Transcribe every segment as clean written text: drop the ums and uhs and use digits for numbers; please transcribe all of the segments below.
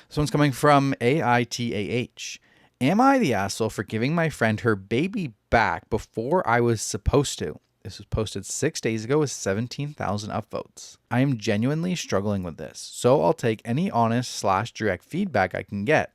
This one's coming from AITAH. Am I the asshole for giving my friend her baby back before I was supposed to? This was posted 6 days ago with 17,000 upvotes. I am genuinely struggling with this, so I'll take any honest/direct feedback I can get.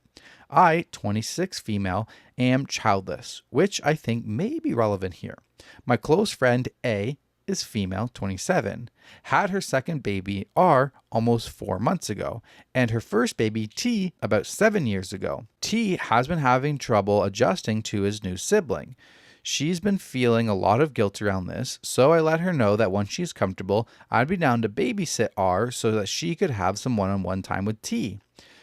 I, 26 female, am childless, which I think may be relevant here. My close friend A is female, 27, had her second baby R almost 4 months ago, and her first baby T about 7 years ago. T has been having trouble adjusting to his new sibling. She's been feeling a lot of guilt around this, so I let her know that once she's comfortable, I'd be down to babysit R so that she could have some one-on-one time with T.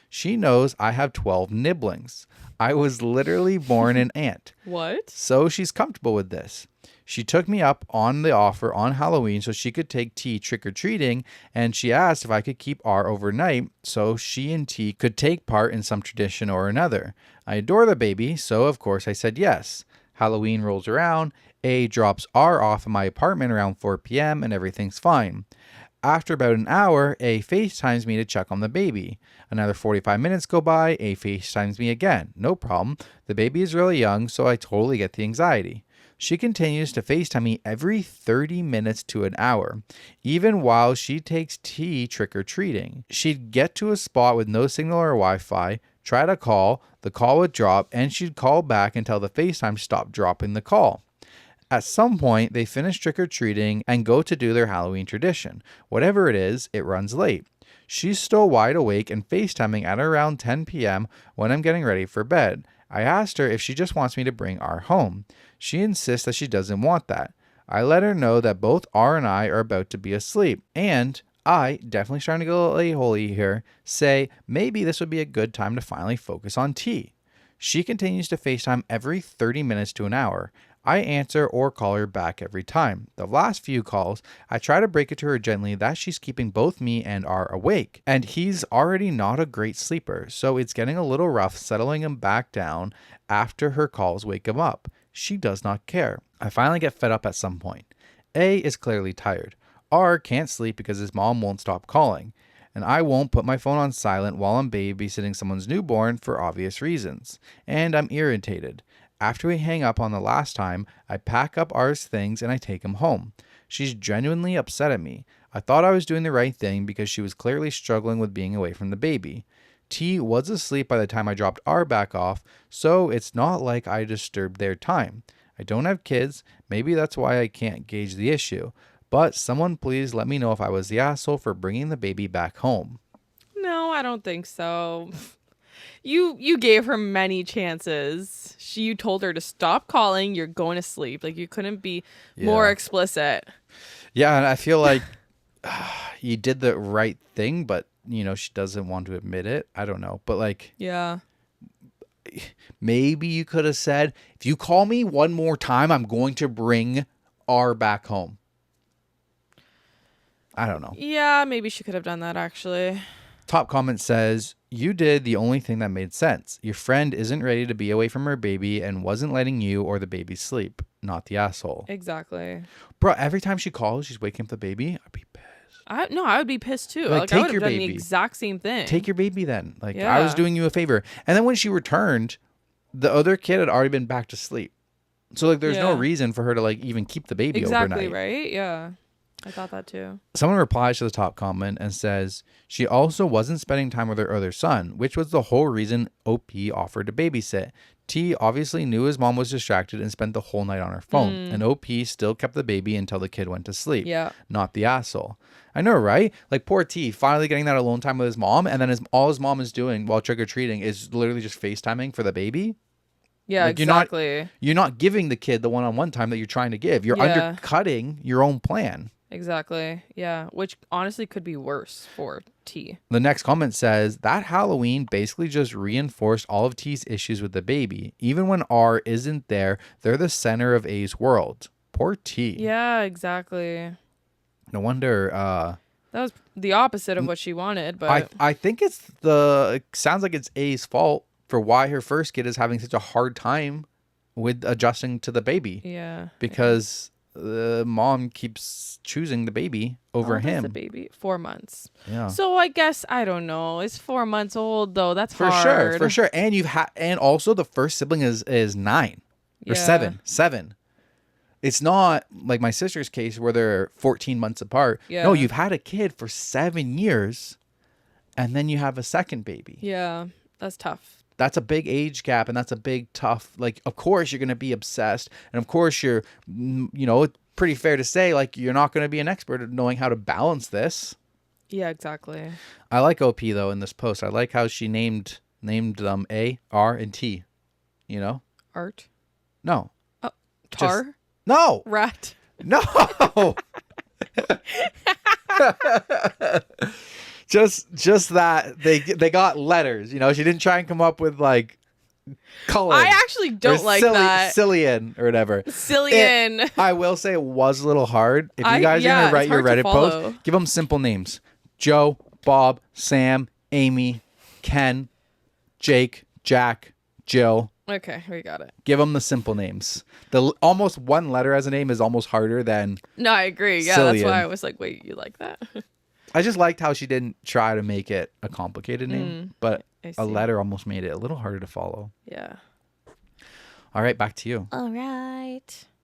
She knows I have 12 nibblings. I was literally born an aunt. What? So she's comfortable with this. She took me up on the offer on Halloween so she could take T trick-or-treating, and she asked if I could keep R overnight so she and T could take part in some tradition or another. I adore the baby, so of course I said yes. Halloween rolls around, A drops R off in my apartment around 4 p.m. and everything's fine. After about an hour, A FaceTimes me to check on the baby. Another 45 minutes go by, A FaceTimes me again. No problem. The baby is really young, so I totally get the anxiety. She continues to FaceTime me every 30 minutes to an hour, even while she takes T trick-or-treating. She'd get to a spot with no signal or Wi-Fi, try to call, the call would drop, and she'd call back until the FaceTime stopped dropping the call. At some point, they finish trick-or-treating and go to do their Halloween tradition. Whatever it is, it runs late. She's still wide awake and FaceTiming at around 10 p.m. when I'm getting ready for bed. I asked her if she just wants me to bring R home. She insists that she doesn't want that. I let her know that both R and I are about to be asleep, and I, definitely trying to go a holy here, say maybe this would be a good time to finally focus on T. She continues to FaceTime every 30 minutes to an hour. I answer or call her back every time. The last few calls, I try to break it to her gently that she's keeping both me and R awake, and he's already not a great sleeper, so it's getting a little rough settling him back down after her calls wake him up. She does not care. I finally get fed up at some point. A is clearly tired. R can't sleep because his mom won't stop calling, and I won't put my phone on silent while I'm babysitting someone's newborn for obvious reasons, and I'm irritated. After we hang up on the last time, I pack up R's things and I take him home. She's genuinely upset at me. I thought I was doing the right thing because she was clearly struggling with being away from the baby. T was asleep by the time I dropped R back off, so it's not like I disturbed their time. I don't have kids, maybe that's why I can't gauge the issue, but someone please let me know if I was the asshole for bringing the baby back home. No, I don't think so. You gave her many chances. You told her to stop calling. You're going to sleep. Like, you couldn't be more explicit. Yeah, and I feel like you did the right thing, but, you know, she doesn't want to admit it. I don't know. But, like, yeah, maybe you could have said, if you call me one more time, I'm going to bring R back home. I don't know. Yeah, maybe she could have done that, actually. Top comment says, you did the only thing that made sense. Your friend isn't ready to be away from her baby and wasn't letting you or the baby sleep. Not the asshole. Exactly. Bro, every time she calls, she's waking up the baby. I'd be pissed. I would be pissed too. Like, I would have done the exact same thing. Take your baby then. Like, I was doing you a favor. And then when she returned, the other kid had already been back to sleep. So, like, there's no reason for her to, like, even keep the baby overnight. Exactly, right? Yeah. I thought that too. Someone replies to the top comment and says, she also wasn't spending time with her other son, which was the whole reason OP offered to babysit. T obviously knew his mom was distracted and spent the whole night on her phone. And OP still kept the baby until the kid went to sleep. Yeah. Not the asshole. I know, right? Like, poor T finally getting that alone time with his mom, and then all his mom is doing while trick-or-treating is literally just FaceTiming for the baby. Yeah, like, exactly. You're not giving the kid the one-on-one time that you're trying to give. You're undercutting your own plan. Exactly. Yeah. Which honestly could be worse for T. The next comment says, that Halloween basically just reinforced all of T's issues with the baby. Even when R isn't there, they're the center of A's world. Poor T. Yeah, exactly. No wonder. That was the opposite of what she wanted. But I think it sounds like it's A's fault for why her first kid is having such a hard time with adjusting to the baby. Yeah. Because the mom keeps choosing the baby over him. him. The baby, 4 months. Yeah. So I guess I don't know. It's 4 months old though. That's for hard. sure. And and also the first sibling is 9 or 7. It's not like my sister's case where they're 14 months apart. Yeah. No, you've had a kid for 7 years, and then you have a second baby. Yeah, that's tough. That's a big age gap, and that's a big tough. Like, of course you're gonna be obsessed, and of course you're, it's pretty fair to say like you're not gonna be an expert at knowing how to balance this. Yeah, exactly. I like OP though in this post. I like how she named them A, R, and T. Art. No. Oh, tar. No. Rat. No. just that they got letters. She didn't try and come up with like color. I actually don't like that. Cillian or whatever. Cillian. I will say it was a little hard. If you guys are gonna write your Reddit post, give them simple names: Joe, Bob, Sam, Amy, Ken, Jake, Jack, Jill. Okay, we got it. Give them the simple names. The almost one letter as a name is almost harder than. No, I agree. Yeah, Cillian. That's why I was like, wait, you like that? I just liked how she didn't try to make it a complicated name, but a letter almost made it a little harder to follow. Yeah. All right, back to you. All right.